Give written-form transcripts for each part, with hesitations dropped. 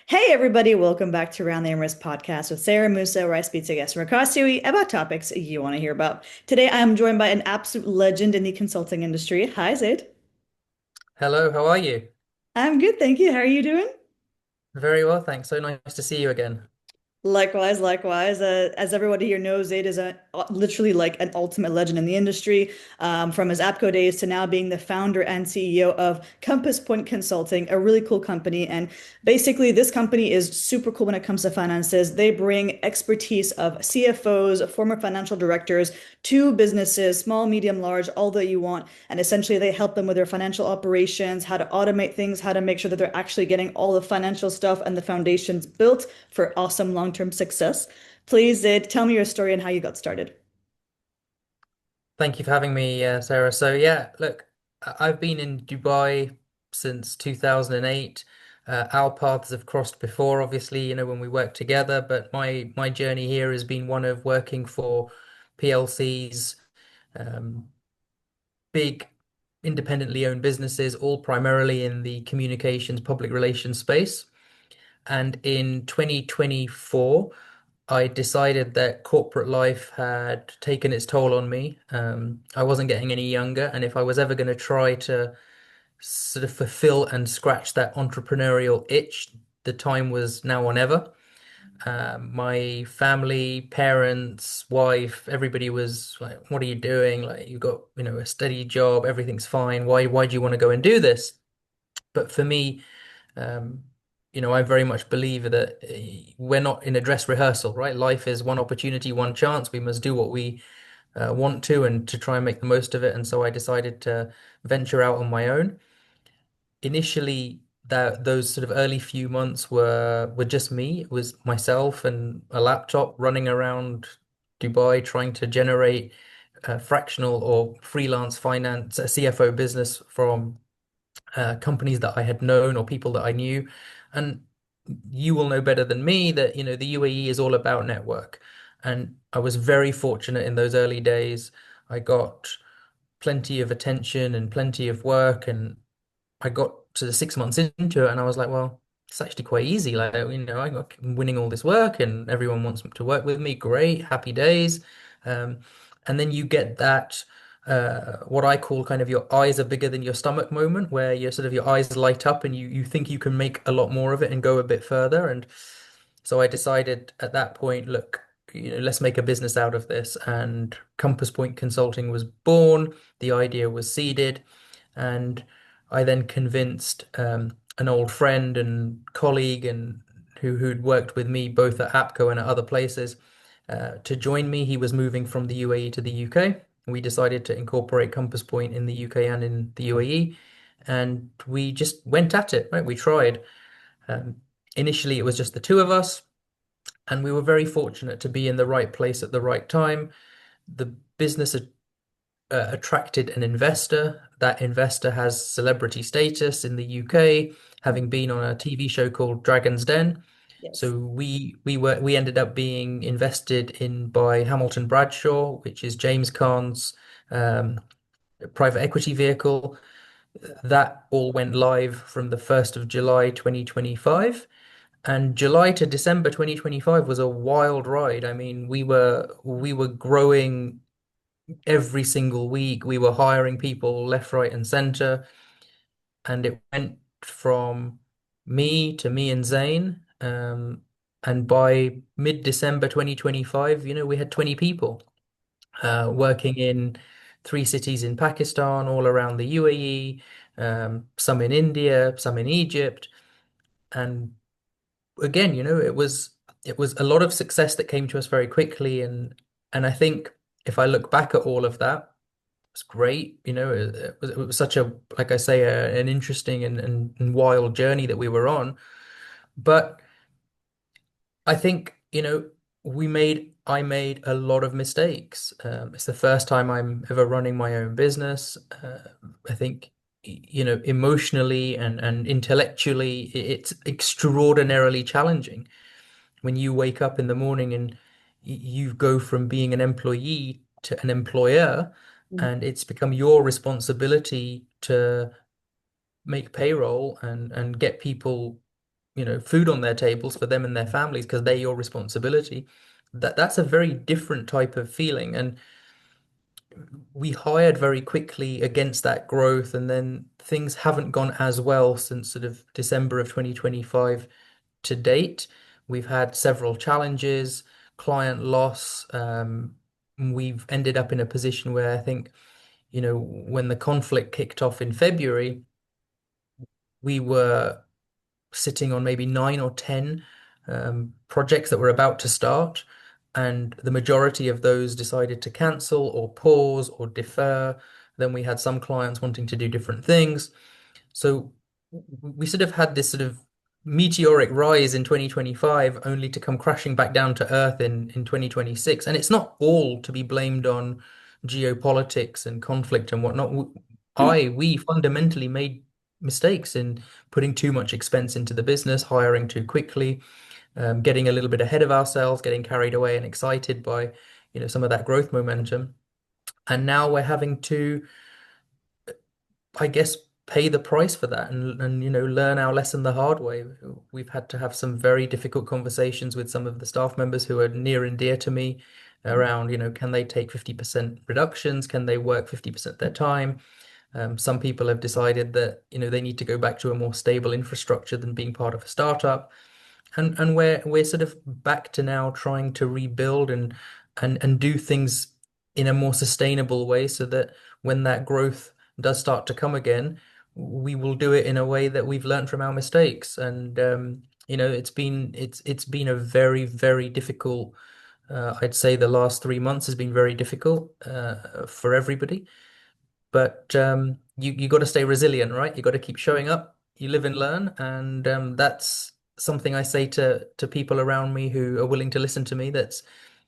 Hey everybody, welcome back to Around the Emirates podcast with Sara Mousa, where I speak to guests from across UAE about topics you want to hear about. Today I am joined by an absolute legend in the consulting industry. Hi Zaid. Hello, how are you? I'm good, thank you. How are you doing? Very well, thanks. So nice to see you again. Likewise, likewise. As everybody here knows, Zaid is literally like an ultimate legend in the industry. From his APCO days to now being the founder and CEO of CompassPoint Consulting, a really cool company. And basically, this company is super cool when it comes to finances. They bring expertise of CFOs, former financial directors to businesses, small, medium, large, all that you want. And essentially, they help them with their financial operations, how to automate things, how to make sure that they're actually getting all the financial stuff and the foundations built for awesome long-term success. Please, tell me your story and how you got started. Thank you for having me, Sarah. So yeah, look, I've been in Dubai since 2008. Our paths have crossed before, obviously, when we worked together, but my journey here has been one of working for PLCs, um, big independently owned businesses, all primarily in the communications, public relations space. And in 2024, I decided that corporate life had taken its toll on me. I wasn't getting any younger, and if I was ever going to try to sort of fulfill and scratch that entrepreneurial itch, the time was now or never. My family, parents, wife, everybody was like, "What are you doing? Like, you've got, a steady job, everything's fine. Why do you want to go and do this?" But for me, um, I very much believe that we're not in a dress rehearsal, right? Life is one opportunity, one chance. We must do what we want to and to try and make the most of it. And so I decided to venture out on my own. Initially, that those sort of early few months were just me. It was myself and a laptop running around Dubai trying to generate fractional or freelance finance, a CFO business from companies that I had known or people that I knew. And you will know better than me that, the UAE is all about network. And I was very fortunate in those early days. I got plenty of attention and plenty of work. And I got to the 6 months into it and I was like, well, it's actually quite easy. Like, I'm winning all this work and everyone wants to work with me. Great, happy days. Um, and then you get that, what I call kind of your eyes are bigger than your stomach moment, where your eyes light up and you think you can make a lot more of it and go a bit further. And so I decided at that point, look, let's make a business out of this. And Compass Point Consulting was born. The idea was seeded. And I then convinced an old friend and colleague and who'd worked with me both at APCO and at other places to join me. He was moving from the UAE to the UK. We decided to incorporate Compass Point in the UK and in the UAE, and we just went at it, right? We tried. Um, Initially, it was just the two of us, and we were very fortunate to be in the right place at the right time. The business attracted an investor. That investor has celebrity status in the UK, having been on a TV show called Dragon's Den. Yes. So we ended up being invested in by Hamilton Bradshaw, which is James Caan's um, private equity vehicle. That all went live from the 1st of July 2025. And July to December 2025 was a wild ride. I mean, we were growing every single week. We were hiring people left, right, and center, and it went from me and Zane. And by mid-December 2025, we had 20 people working in 3 cities in Pakistan, all around the UAE, some in India, some in Egypt. And again, it was a lot of success that came to us very quickly. And I think if I look back at all of that, was great. It was such a, like I say, an interesting and wild journey that we were on. But I think, I made a lot of mistakes. It's the first time I'm ever running my own business. I think, emotionally and intellectually, it's extraordinarily challenging when you wake up in the morning and you go from being an employee to an employer, and it's become your responsibility to make payroll and get people food on their tables for them and their families because they're your responsibility. That's a very different type of feeling. And we hired very quickly against that growth, and then things haven't gone as well since sort of December of 2025 to date. We've had several challenges, client loss. We've ended up in a position where I think, when the conflict kicked off in February, we were sitting on maybe 9 or 10 projects that were about to start, and the majority of those decided to cancel or pause or defer. Then we had some clients wanting to do different things. So we sort of had this sort of meteoric rise in 2025 only to come crashing back down to earth in 2026. And it's not all to be blamed on geopolitics and conflict and whatnot. We fundamentally made mistakes in putting too much expense into the business, hiring too quickly, getting a little bit ahead of ourselves, getting carried away and excited by, some of that growth momentum. And now we're having to, I guess, pay the price for that and learn our lesson the hard way. We've had to have some very difficult conversations with some of the staff members who are near and dear to me around, can they take 50% reductions? Can they work 50% of their time? Some people have decided that, they need to go back to a more stable infrastructure than being part of a startup. And we're sort of back to now trying to rebuild and do things in a more sustainable way so that when that growth does start to come again, we will do it in a way that we've learned from our mistakes. And it's been a very, very difficult. I'd say the last 3 months has been very difficult for everybody. But you got to stay resilient, right? You got to keep showing up. You live and learn, and that's something I say to people around me who are willing to listen to me. That's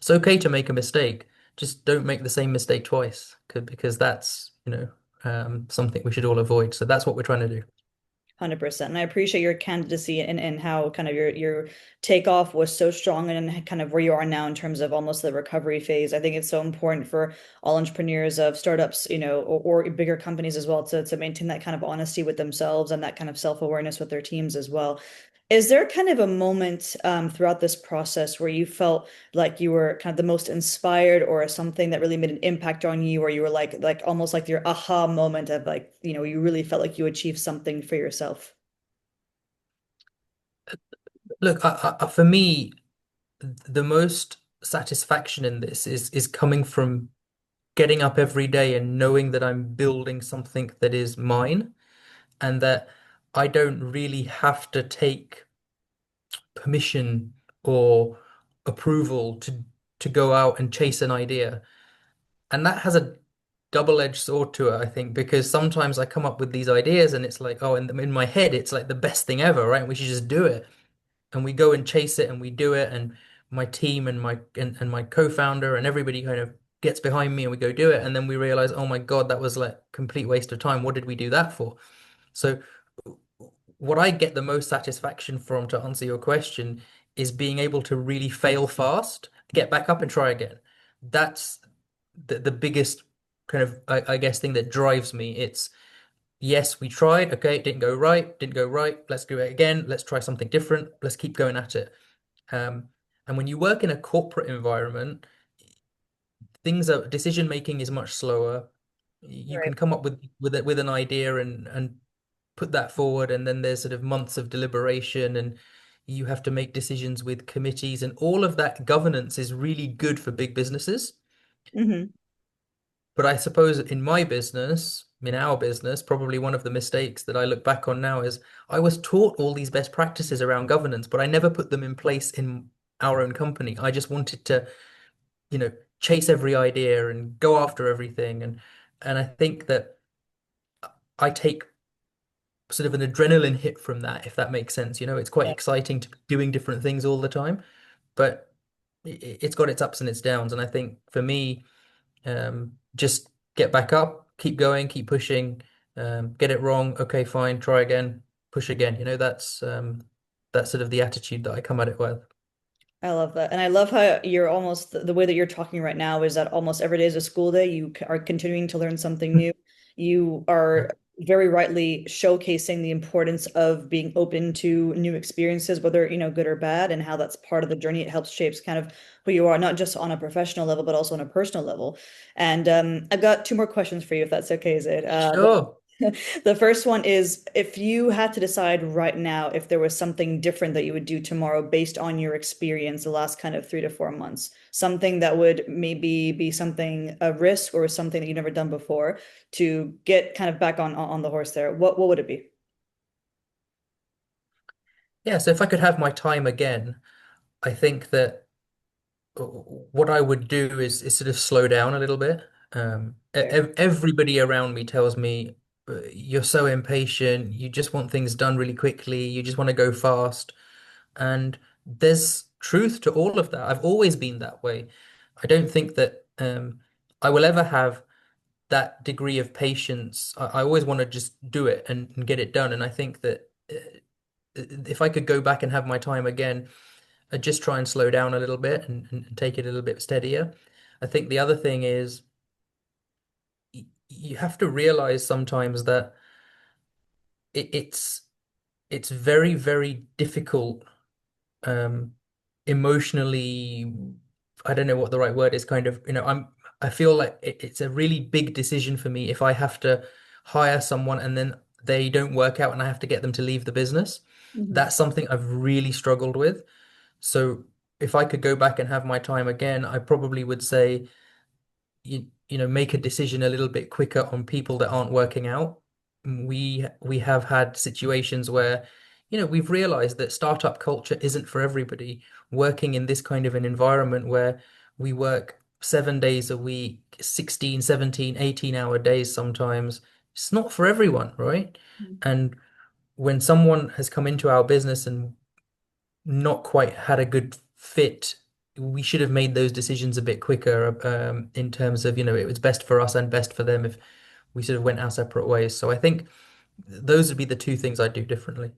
It's okay to make a mistake. Just don't make the same mistake twice, because that's something we should all avoid. So that's what we're trying to do. 100%. And I appreciate your candidacy and how kind of your takeoff was so strong and kind of where you are now in terms of almost the recovery phase. I think it's so important for all entrepreneurs of startups, or bigger companies as well to maintain that kind of honesty with themselves and that kind of self-awareness with their teams as well. Is there kind of a moment throughout this process where you felt like you were kind of the most inspired or something that really made an impact on you, or you were like almost like your aha moment of like, you really felt like you achieved something for yourself? Look, for me, the most satisfaction in this is coming from getting up every day and knowing that I'm building something that is mine and that I don't really have to take permission or approval to go out and chase an idea. And that has a double-edged sword to it, I think, because sometimes I come up with these ideas and it's like, oh, in my head, it's like the best thing ever, right? We should just do it. And we go and chase it and we do it. And my team and my co-founder and everybody kind of gets behind me and we go do it. And then we realize, oh my God, that was like complete waste of time. What did we do that for? So what I get the most satisfaction from, to answer your question, is being able to really fail fast, get back up and try again. That's the biggest kind of, I guess, thing that drives me. It's yes, we tried. Okay, it didn't go right. Let's do it again. Let's try something different. Let's keep going at it. Um, and when you work in a corporate environment, decision making is much slower. You Right. can come up with an idea and put that forward, and then there's sort of months of deliberation, and you have to make decisions with committees, and all of that governance is really good for big businesses. Hmm. But I suppose in our business, probably one of the mistakes that I look back on now is I was taught all these best practices around governance, but I never put them in place in our own company. I just wanted to, you know, chase every idea and go after everything. And I think that I take sort of an adrenaline hit from that, if that makes sense. It's quite Yeah. exciting to be doing different things all the time, but it's got its ups and its downs. And I think for me, just get back up, keep going, keep pushing. Get it wrong, okay, fine, try again, push again. That's sort of the attitude that I come at it with. I love that. And I love how you're almost the way that you're talking right now is that almost every day is a school day. You are continuing to learn something new. You are very rightly showcasing the importance of being open to new experiences, whether, good or bad, and how that's part of the journey. It helps shapes kind of who you are, not just on a professional level, but also on a personal level. And I've got two more questions for you, if that's okay, Zaid. Sure. The first one is, if you had to decide right now if there was something different that you would do tomorrow based on your experience the last kind of 3 to 4 months, something that would maybe be something a risk or something that you've never done before to get kind of back on the horse there, what would it be? Yeah, so if I could have my time again, I think that what I would do is sort of slow down a little bit. Fair. Everybody around me tells me you're so impatient, you just want things done really quickly, you just want to go fast. And there's truth to all of that. I've always been that way. I don't think that I will ever have that degree of patience. I always want to just do it and get it done. And I think that if I could go back and have my time again, I'd just try and slow down a little bit and take it a little bit steadier. I think the other thing is you have to realize sometimes that it's very, very difficult um emotionally. I don't know what the right word is, kind of, I feel like it's a really big decision for me if I have to hire someone and then they don't work out and I have to get them to leave the business. Mhm. That's something I've really struggled with. So if I could go back and have my time again, I probably would say make a decision a little bit quicker on people that aren't working out. We have had situations where, we've realized that startup culture isn't for everybody. Working in this kind of an environment where we work 7 days a week, 16, 17, 18-hour days sometimes, it's not for everyone, right? And when someone has come into our business and not quite had a good fit, we should have made those decisions a bit quicker, in terms of, it was best for us and best for them if we sort of went our separate ways. So I think those would be the two things I'd do differently.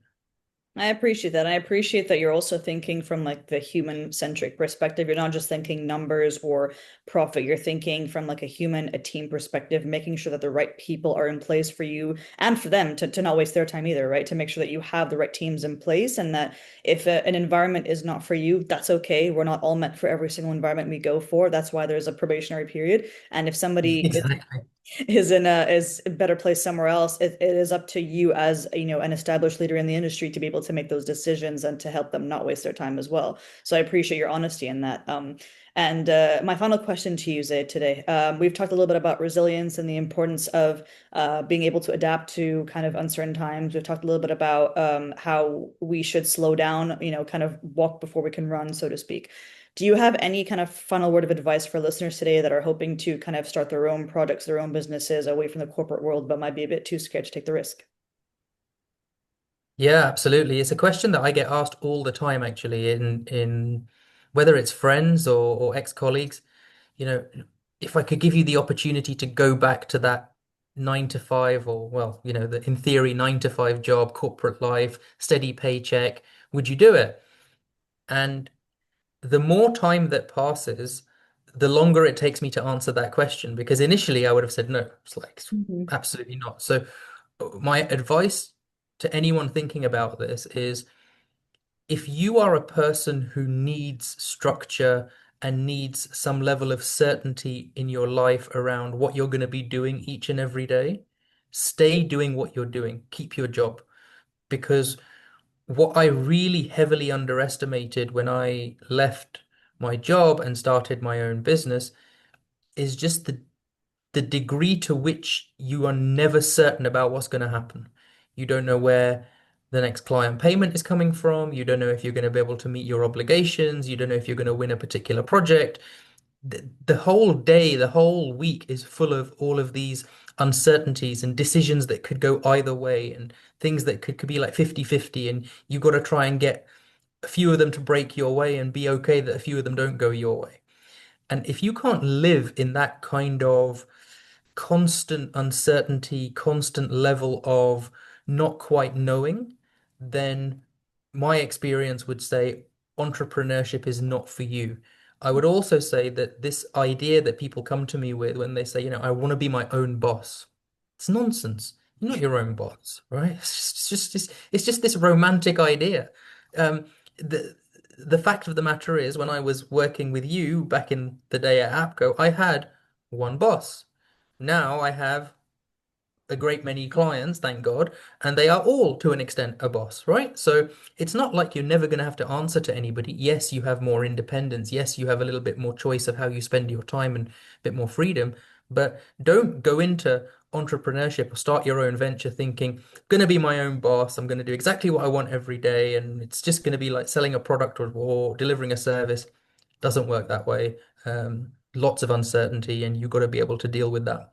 I appreciate that. I appreciate that you're also thinking from like the human centric perspective. You're not just thinking numbers or profit. You're thinking from like a human, a team perspective, making sure that the right people are in place for you and for them to not waste their time either, right? To make sure that you have the right teams in place and that if an environment is not for you, that's okay. We're not all meant for every single environment we go for. That's why there's a probationary period. And if somebody Exactly. is a better place somewhere else, it is up to you as an established leader in the industry to be able to make those decisions and to help them not waste their time as well. So I appreciate your honesty in that. And my final question to you, Zaid, today. We've talked a little bit about resilience and the importance of being able to adapt to kind of uncertain times. We've talked a little bit about how we should slow down, kind of walk before we can run, so to speak. Do you have any kind of final word of advice for listeners today that are hoping to kind of start their own products, their own businesses away from the corporate world, but might be a bit too scared to take the risk? Yeah, absolutely. It's a question that I get asked all the time, actually, in whether it's friends or ex-colleagues. You know, if I could give you the opportunity to go back to that 9 to 5, or, well, in theory, 9 to 5 job, corporate life, steady paycheck, would you do it? And the more time that passes, the longer it takes me to answer that question, because initially I would have said no. It's like, Mhm. absolutely not. So my advice to anyone thinking about this is, if you are a person who needs structure and needs some level of certainty in your life around what you're going to be doing each and every day, stay doing what you're doing. Keep your job. Because what I really heavily underestimated when I left my job and started my own business is just the degree to which you are never certain about what's going to happen. You don't know where the next client payment is coming from. You don't know if you're going to be able to meet your obligations. You don't know if you're going to win a particular project. The whole day, the whole week is full of all of these uncertainties and decisions that could go either way, and things that could be like 50-50, and you got to try and get a few of them to break your way and be okay that a few of them don't go your way. And if you can't live in that kind of constant uncertainty, constant level of not quite knowing, then my experience would say entrepreneurship is not for you. I would also say that this idea that people come to me with when they say, I want to be my own boss, it's nonsense. You're not your own boss, right? It's just this romantic idea. Um, the the fact of the matter is, when I was working with you back in the day at APCO, I had one boss. Now I have a great many clients, thank God, and they are all to an extent a boss, right? So it's not like you're never going to have to answer to anybody. Yes, you have more independence. Yes, you have a little bit more choice of how you spend your time and a bit more freedom, but don't go into entrepreneurship or start your own venture thinking, going to be my own boss. I'm going to do exactly what I want every day, and it's just going to be like selling a product or delivering a service. Doesn't work that way. Lots of uncertainty, and you've got to be able to deal with that.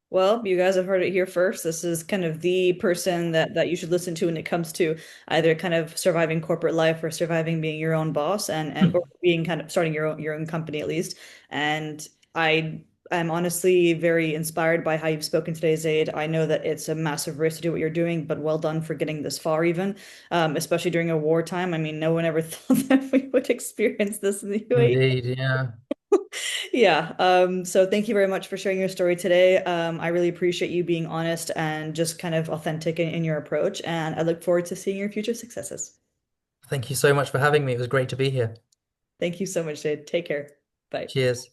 Well, you guys have heard it here first. This is kind of the person that you should listen to when it comes to either kind of surviving corporate life or surviving being your own boss and or being kind of starting your own company at least. And I am honestly very inspired by how you've spoken today, Zaid. I know that it's a massive risk to do what you're doing, but well done for getting this far even, especially during a wartime. I mean, no one ever thought that we would experience this in the UAE. Indeed, yeah. Yeah. So thank you very much for sharing your story today. I really appreciate you being honest and just kind of authentic in your approach. And I look forward to seeing your future successes. Thank you so much for having me. It was great to be here. Thank you so much, Jade. Take care. Bye. Cheers.